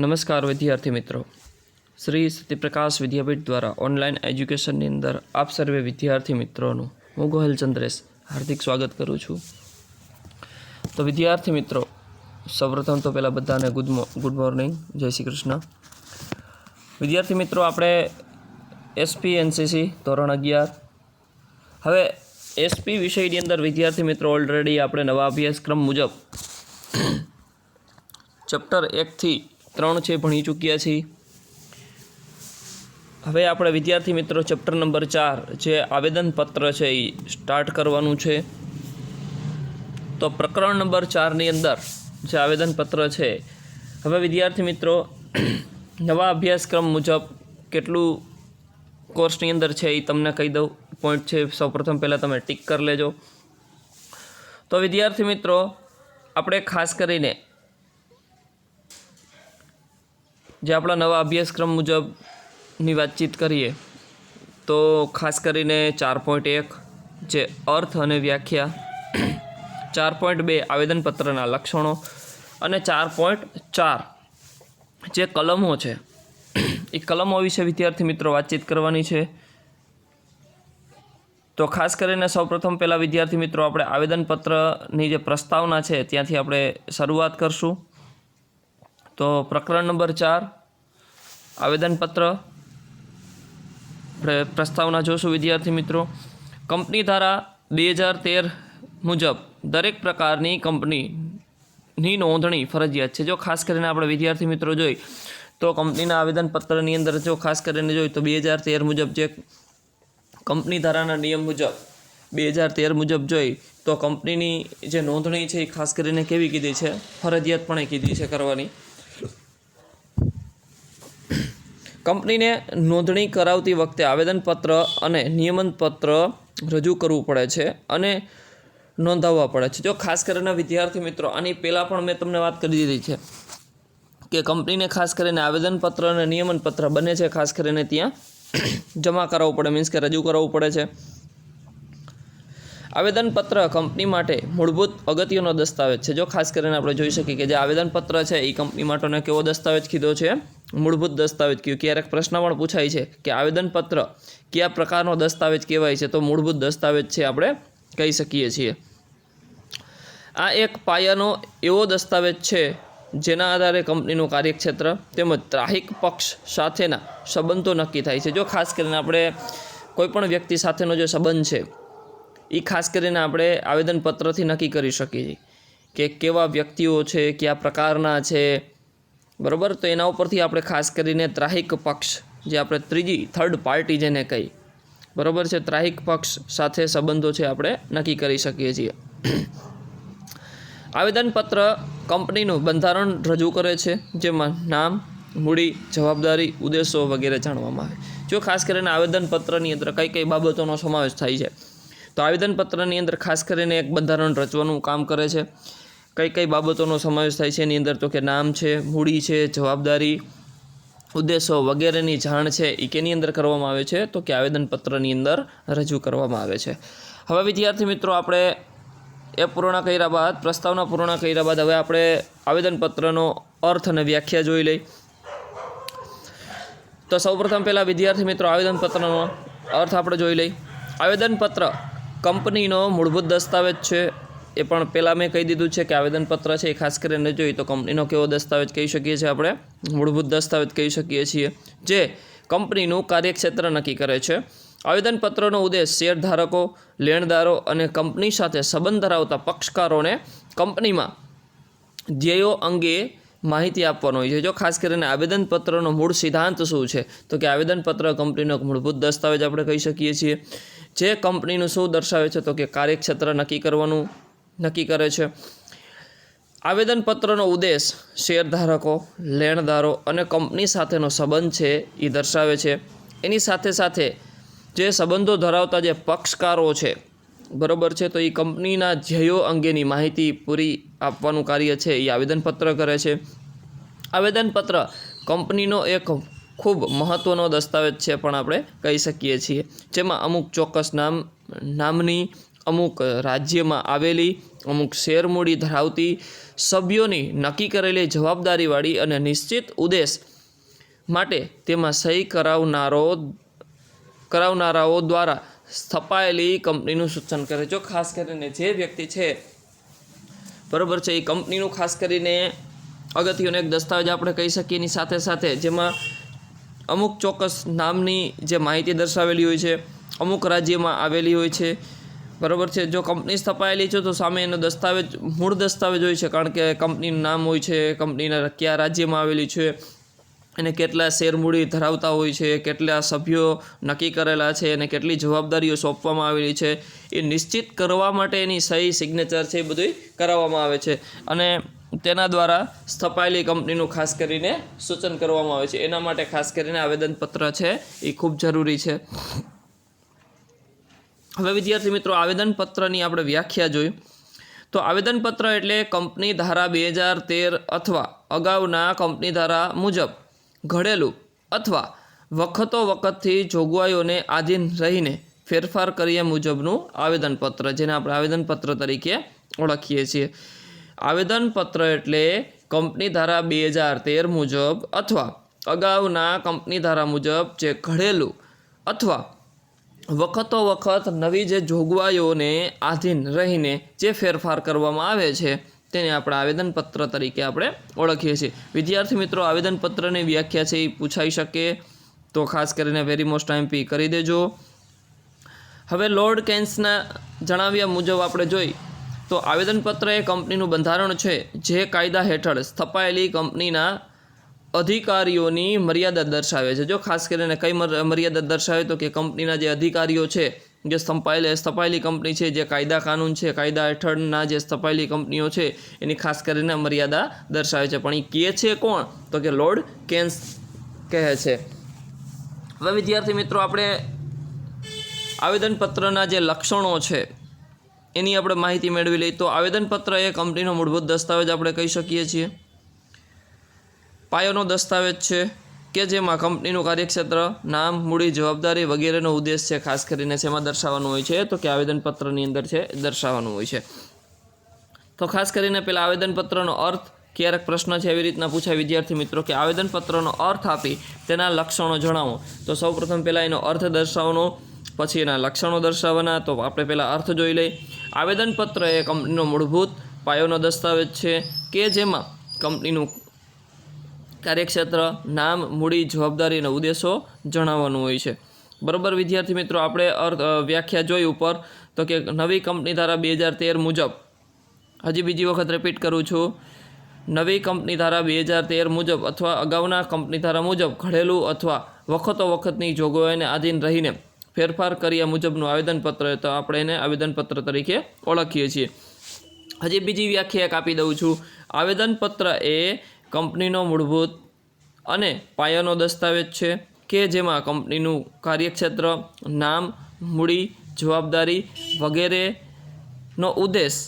નમસ્કાર વિદ્યાર્થી મિત્રો, શ્રી સત્યપ્રકાશ વિદ્યાપીઠ દ્વારા ઓનલાઈન એજ્યુકેશનની અંદર આપ સર્વે વિદ્યાર્થી મિત્રોનું હું ગોહિલ ચંદ્રેશ હાર્દિક સ્વાગત કરું છું. તો વિદ્યાર્થી મિત્રો, સૌપ્રથમ તો પહેલાં બધાને ગુડ મોર્નિંગ, જય શ્રી કૃષ્ણ. વિદ્યાર્થી મિત્રો, આપણે એસપી એનસીસી ધોરણ 11 હવે એસપી વિષયની અંદર વિદ્યાર્થી મિત્રો ઓલરેડી આપણે નવા અભ્યાસક્રમ મુજબ ચેપ્ટર 1 થી 3 છે ભણી ચૂક્યા છીએ. હવે આપણે વિદ્યાર્થી મિત્રો ચેપ્ટર નંબર 4 જે આવેદનપત્ર છે એ સ્ટાર્ટ કરવાનું છે. તો પ્રકરણ નંબર 4ની અંદર જે આવેદનપત્ર છે, હવે વિદ્યાર્થી મિત્રો નવા અભ્યાસક્રમ મુજબ કેટલું કોર્સની અંદર છે એ તમને કહી દઉં. પોઈન્ટ છે સૌપ્રથમ પહેલાં તમે ટિક કરી લેજો. તો વિદ્યાર્થી મિત્રો, આપણે ખાસ કરીને જે આપણા નવા અભ્યાસક્રમ મુજબની વાતચીત કરીએ તો ખાસ કરીને 4.1 જે અર્થ અને વ્યાખ્યા, 4.2 આવેદનપત્રના લક્ષણો અને 4.4 જે કલમો છે એ કલમો વિશે વિદ્યાર્થી મિત્રો વાતચીત કરવાની છે. તો ખાસ કરીને સૌપ્રથમ પહેલાં વિદ્યાર્થી મિત્રો આપણે આવેદનપત્રની જે પ્રસ્તાવના છે ત્યાંથી આપણે શરૂઆત કરશું. તો પ્રકરણ નંબર 4 આવેદનપત્ર આપણે પ્રસ્તાવના જોશું વિદ્યાર્થી મિત્રો. કંપની ધારા 2013 મુજબ દરેક પ્રકારની કંપનીની નોંધણી ફરજિયાત છે. જો ખાસ કરીને આપણે વિદ્યાર્થી મિત્રો જોઈ તો કંપનીના આવેદનપત્રની અંદર જો ખાસ કરીને જોઈ તો 2013 મુજબ જે કંપની ધારાના નિયમ મુજબ 2013 મુજબ જોઈ તો કંપનીની જે નોંધણી છે એ ખાસ કરીને કેવી કીધી છે, ફરજિયાતપણે કીધી છે કરવાની. કંપનીને નોંધણી કરાવતી વખતે આવેદનપત્ર અને નિયમનપત્ર રજૂ કરવું પડે છે અને નોંધાવવા પડે છે. જો ખાસ કરીને વિદ્યાર્થી મિત્રો આની પહેલાં પણ મેં તમને વાત કરી દીધી છે કે કંપનીને ખાસ કરીને આવેદનપત્ર અને નિયમનપત્ર બંને છે ખાસ કરીને ત્યાં જમા કરાવવું પડે, મીન્સ કે રજૂ કરાવવું પડે છે. આવેદનપત્ર કંપની માટે મૂળભૂત અગત્યનો દસ્તાવેજ છે. જો ખાસ કરીને આપણે જોઈ શકીએ કે જે આવેદનપત્ર છે એ કંપની માટેનો કેવો દસ્તાવેજ કીધો છે, મૂળભૂત દસ્તાવેજ કીધું. ક્યારેક પ્રશ્ન પણ પૂછાય છે કે આવેદનપત્ર કયા પ્રકારનો દસ્તાવેજ કહેવાય છે, તો મૂળભૂત દસ્તાવેજ છે આપણે કહી શકીએ છીએ. આ એક પાયાનો એવો દસ્તાવેજ છે જેના આધારે કંપનીનું કાર્યક્ષેત્ર તેમજ ત્રાહિક પક્ષ સાથેના સંબંધો નક્કી થાય છે. જો ખાસ કરીને આપણે કોઈપણ વ્યક્તિ સાથેનો જે સંબંધ છે એ ખાસ કરીને આપણે આવેદનપત્રથી નક્કી કરી શકીએ છીએ કે કેવા વ્યક્તિઓ છે, કયા પ્રકારના છે, બરાબર. તો એના ઉપરથી આપણે ખાસ કરીને ત્રાહિક પક્ષ, જે આપણે થર્ડ પાર્ટી જેને કહી, બરાબર છે, ત્રાહિક પક્ષ સાથે સંબંધો છે આપણે નક્કી કરી શકીએ છીએ. આવેદનપત્ર કંપનીનું બંધારણ રજૂ કરે છે, જેમાં નામ, મૂડી, જવાબદારી, ઉદ્દેશો વગેરે જાણવામાં આવે. જો ખાસ કરીને આવેદનપત્રની અંદર કઈ કઈ બાબતોનો સમાવેશ થાય છે, તો આવેદનપત્રની અંદર ખાસ કરીને એક બંધારણ રચવાનું કામ કરે છે. કઈ કઈ બાબતોનો સમાવેશ થાય છે એની અંદર તો કે નામ છે, મૂડી છે, જવાબદારી, ઉદ્દેશો વગેરેની જાણ છે એ કેની અંદર કરવામાં આવે છે, તો કે આવેદનપત્રની અંદર રજૂ કરવામાં આવે છે. હવે વિદ્યાર્થી મિત્રો, આપણે એ પૂર્ણ કર્યા બાદ, પ્રસ્તાવના પૂર્ણ કર્યા બાદ હવે આપણે આવેદનપત્રનો અર્થ અને વ્યાખ્યા જોઈ લઈ. તો સૌપ્રથમ પહેલાં વિદ્યાર્થી મિત્રો આવેદનપત્રનો અર્થ આપણે જોઈ લઈ. આવેદનપત્ર કંપનીનો મૂળભૂત દસ્તાવેજ છે. એ પણ પહેલાં મેં કહી દીધું છે કે આવેદનપત્ર છે એ ખાસ કરીને જોઈએ તો કંપનીનો કેવો દસ્તાવેજ કહી શકીએ છીએ આપણે, મૂળભૂત દસ્તાવેજ કહી શકીએ છીએ, જે કંપનીનું કાર્યક્ષેત્ર નક્કી કરે છે. આવેદનપત્રનો ઉદ્દેશ શેરધારકો, લેણદારો અને કંપની સાથે સંબંધ ધરાવતા પક્ષકારોને કંપનીમાં ધ્યેયો અંગે માહિતી આપવાનો હોય છે. જો ખાસ કરીને આવેદનપત્રનો મૂળ સિદ્ધાંત શું છે, તો કે આવેદનપત્ર કંપનીનો મૂળભૂત દસ્તાવેજ આપણે કહી શકીએ છીએ, જે કંપનીનું શું દર્શાવે છે, તો કે કાર્યક્ષેત્ર નક્કી કરે છે. આવેદનપત્રનો ઉદ્દેશ શેરધારકો, લેણદારો અને કંપની સાથેનો સંબંધ છે એ દર્શાવે છે. એની સાથે સાથે જે સંબંધો ધરાવતા જે પક્ષકારો છે, બરાબર છે, તો એ કંપનીના ધ્યેયો અંગેની માહિતી પૂરી આપવાનું કાર્ય છે એ આવેદનપત્ર કરે છે. આવેદનપત્ર કંપનીનો એક ખૂબ મહત્ત્વનો દસ્તાવેજ છે પણ આપણે કહી શકીએ છીએ, જેમાં અમુક ચોક્કસ નામની, અમુક રાજ્યમાં આવેલી અમુક શેર મૂડી ધરાવતી સભ્યોની નક્કી કરેલી જવાબદારીવાળી અને નિશ્ચિત ઉદ્દેશ માટે તેમાં સહી કરાવનારાઓ દ્વારા સ્થપાયેલી કંપનીનું સૂચન કરે. જો ખાસ કરીને જે વ્યક્તિ છે બરાબર છે એ કંપનીનું ખાસ કરીને અગત્યનો એક દસ્તાવેજ આપણે કહી શકીએ. એની સાથે સાથે જેમાં અમુક ચોક્કસ નામની જે માહિતી દર્શાવેલી હોય છે, અમુક રાજ્યમાં આવેલી હોય છે, બરાબર છે. જો કંપની સ્થપાયેલી છે તો સામે એનો દસ્તાવેજ મૂળ દસ્તાવેજ હોય છે, કારણ કે કંપનીનું નામ હોય છે, કંપનીના કયા રાજ્યમાં આવેલી છે, અને કેટલા શેર મૂડી ધરાવતા હોય છે, કેટલા સભ્યો નક્કી કરેલા છે, અને કેટલી જવાબદારીઓ સોંપવામાં આવેલી છે, એ નિશ્ચિત કરવા માટે એની સહી સિગ્નેચર છે એ બધું કરાવવામાં આવે છે, અને તેના દ્વારા સ્થપાયેલી કંપનીનું ખાસ કરીને સૂચન કરવામાં આવે છે. એના માટે ખાસ કરીને આવેદનપત્ર છે એ ખૂબ જરૂરી છે. હવે વિદ્યાર્થી મિત્રો, આવેદનપત્રની આપણે વ્યાખ્યા જોઈ તો આવેદનપત્ર એટલે કંપની ધારા 2013 અથવા અગાઉના કંપની ધારા મુજબ ઘડેલું અથવા વખતોવખતથી જોગવાઈઓને આધીન રહીને ફેરફાર કર્યા મુજબનું આવેદનપત્ર, જેને આપણે આવેદનપત્ર તરીકે ઓળખીએ છીએ. આવેદનપત્ર એટલે કંપની ધારા 2013 મુજબ અથવા અગાઉના કંપની ધારા મુજબ જે ઘડેલું અથવા વખતોવખત નવી જે જોગવાઈઓને આધીન રહીને જે ફેરફાર કરવામાં આવે છે તેને આપણે આવેદનપત્ર તરીકે આપણે ઓળખીએ છીએ. વિદ્યાર્થી મિત્રો, આવેદનપત્રની વ્યાખ્યા છે એ પૂછાઈ શકે તો ખાસ કરીને વેરી મોસ્ટ આઈએમપી કરી દેજો. હવે લોર્ડ કેન્સના જણાવ્યા મુજબ આપણે જોઈ તો આવેદનપત્ર એ કંપનીનું બંધારણ છે જે કાયદા હેઠળ સ્થપાયેલી કંપનીના અધિકારીઓની મર્યાદા દર્શાવે છે. જો ખાસ કરીને કઈ મર્યાદા દર્શાવે તો કે કંપનીના જે અધિકારીઓ છે, જે સ્થપાયેલી કંપની છે, જે કાયદા કાનૂન છે, કાયદા હેઠળના જે સ્થપાયેલી કંપનીઓ છે એની ખાસ કરીને મર્યાદા દર્શાવે છે. પણ એ કહે છે કોણ? તો કે લોર્ડ કેન્સ કહે છે. હવે વિદ્યાર્થી મિત્રો, આપણે આવેદનપત્રના જે લક્ષણો છે એની આપણે માહિતી મેળવી લઈએ તો આવેદનપત્ર એ કંપનીનો મૂળભૂત દસ્તાવેજ આપણે કહી શકીએ છીએ. પાયાનો દસ્તાવેજ છે કે જેમાં કંપનીનું કાર્યક્ષેત્ર, નામ, મૂડી, જવાબદારી વગેરેનો ઉદ્દેશ છે ખાસ કરીને શેમાં દર્શાવવાનું હોય છે તો કે આવેદનપત્રની અંદર છે દર્શાવવાનું હોય છે. તો ખાસ કરીને પહેલાં આવેદનપત્રનો અર્થ, ક્યારેક પ્રશ્ન છે એવી રીતના પૂછાય વિદ્યાર્થી મિત્રો કે આવેદનપત્રનો અર્થ આપી તેના લક્ષણો જણાવો. તો સૌપ્રથમ પહેલાં એનો અર્થ દર્શાવવાનો, પછી એના લક્ષણો દર્શાવવાના. તો આપણે પહેલાં અર્થ જોઈ લઈએ. આવેદનપત્ર એ કંપનીનો મૂળભૂત પાયોનો દસ્તાવેજ છે કે જેમાં કંપનીનું કાર્યક્ષેત્ર, નામ, મૂડી, જવાબદારી અને ઉદ્દેશો જણાવવાનું હોય છે. બરાબર વિદ્યાર્થી મિત્રો, આપણે વ્યાખ્યા જોઈ ઉપર તો કે નવી કંપની ધારા 2013 મુજબ, હજી બીજી વખત રિપીટ કરું છું, નવી કંપની ધારા 2013 મુજબ અથવા અગાઉના કંપની ધારા મુજબ ઘડેલું અથવા વખતોવખતની જોગવાઈઓને આધીન રહીને ફેરફાર કર્યા મુજબનું આવેદનપત્ર, તો આપણે એને આવેદનપત્ર તરીકે ઓળખીએ છીએ. હજી બીજી વ્યાખ્યા એક આપી દઉં છું. આવેદનપત્ર એ કંપનીનો મૂળભૂત અને પાયાનો દસ્તાવેજ છે કે જેમાં કંપનીનું કાર્યક્ષેત્ર, નામ, મૂડી, જવાબદારી વગેરેનો ઉદ્દેશ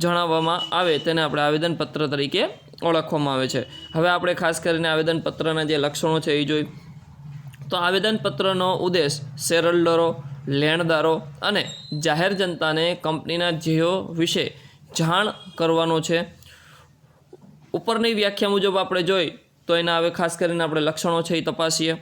જણાવવામાં આવે તેને આપણે આવેદનપત્ર તરીકે ઓળખવામાં આવે છે. હવે આપણે ખાસ કરીને આવેદનપત્રના જે લક્ષણો છે એ જોઈ તો આવેદનપત્રનો ઉદ્દેશ શેરહોલ્ડરો, લેણદારો અને જાહેર જનતાને કંપનીના ધ્યેયો વિશે જાણ કરવાનો છે. ઉપરની વ્યાખ્યા મુજબ આપણે જોઈ તો એના હવે ખાસ કરીને આપણે લક્ષણો છે એ તપાસીએ.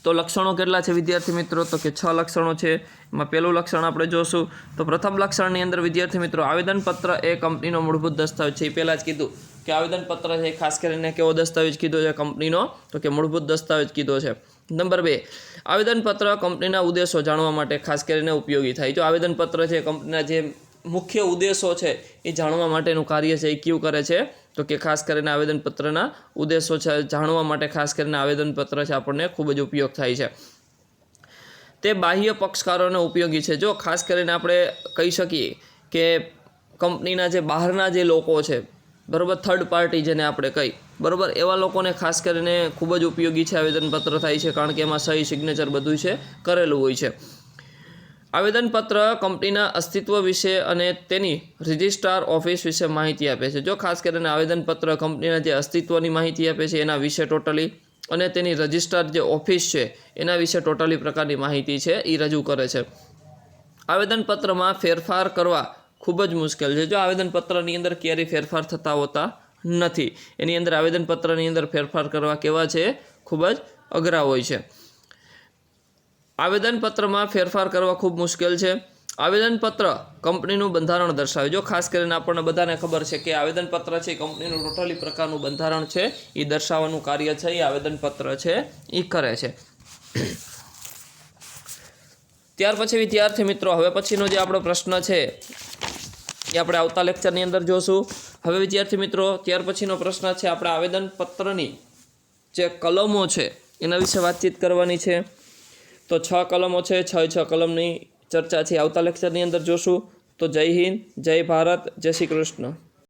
તો લક્ષણો કેટલા છે વિદ્યાર્થી મિત્રો? તો કે 6 લક્ષણો છે. એમાં પહેલું લક્ષણ આપણે જોશું તો પ્રથમ લક્ષણની અંદર વિદ્યાર્થી મિત્રો આવેદનપત્ર એ કંપનીનો મૂળભૂત દસ્તાવેજ છે. એ પહેલાં જ કીધું કે આવેદનપત્ર છે ખાસ કરીને કેવો દસ્તાવેજ કીધો છે કંપનીનો? તો કે મૂળભૂત દસ્તાવેજ કીધો છે. નંબર 2, આવેદનપત્ર કંપનીના ઉદ્દેશો જાણવા માટે ખાસ કરીને ઉપયોગી થાય. જો આવેદનપત્ર છે કંપનીના જે મુખ્ય ઉદ્દેશો છે એ જાણવા માટેનું કાર્ય છે એ કયું કરે છે? તો કે ખાસ કરીને આવેદનપત્રના ઉદ્દેશો છે જાણવા માટે ખાસ કરીને આવેદનપત્ર છે આપણને ખૂબ જ ઉપયોગ થાય છે. તે બાહ્ય પક્ષકારોને ઉપયોગી છે. જો ખાસ કરીને આપણે કહી શકીએ કે કંપનીના જે બહારના જે લોકો છે, બરાબર, થર્ડ પાર્ટી જેને આપણે કહી, બરાબર, એવા લોકોને ખાસ કરીને ખૂબ જ ઉપયોગી છે આવેદનપત્ર થાય છે, કારણ કે એમાં સહી સિગ્નેચર બધું છે કરેલું હોય છે. આવેદનપત્ર કંપનીના અસ્તિત્વ વિશે અને તેની રજિસ્ટ્રાર ઓફિસ વિશે માહિતી આપે છે. જો ખાસ કરીને આવેદનપત્ર કંપનીના જે અસ્તિત્વની માહિતી આપે છે એના વિશે ટોટલી, અને તેની રજિસ્ટ્રાર જે ઓફિસ છે એના વિશે ટોટલી પ્રકારની માહિતી છે એ રજૂ કરે છે. આવેદનપત્રમાં ફેરફાર કરવા ખૂબ જ મુશ્કેલ છે. જો આવેદનપત્રની અંદર ક્યારેય ફેરફાર થતા હોતા નથી. એની અંદર આવેદનપત્રની અંદર ફેરફાર કરવા કેવા છે? ખૂબ જ અઘરા હોય છે. આવેદનપત્રમાં ફેરફાર કરવા ખૂબ મુશ્કેલ છે. આવેદનપત્ર કંપનીનું બંધારણ દર્શાવે. જો ખાસ કરીને આપણને બધાને ખબર છે કે આવેદનપત્ર છે એ કંપનીનું ટોટલી પ્રકારનું બંધારણ છે એ દર્શાવવાનું કાર્ય છે એ આવેદનપત્ર છે એ કરે છે. ત્યાર પછી વિદ્યાર્થી મિત્રો હવે પછીનો જે આપણો પ્રશ્ન છે એ આપણે આવતા લેક્ચરની અંદર જોશું. હવે વિદ્યાર્થી મિત્રો ત્યાર પછીનો પ્રશ્ન છે આપણે આવેદનપત્રની જે કલમો છે એના વિશે વાતચીત કરવાની છે. તો 6 કલમો છે. 6 કલમની ચર્ચા છે આવતા લેક્ચરની અંદર જોશું. તો જય હિન્દ, જય ભારત, જય શ્રી કૃષ્ણ.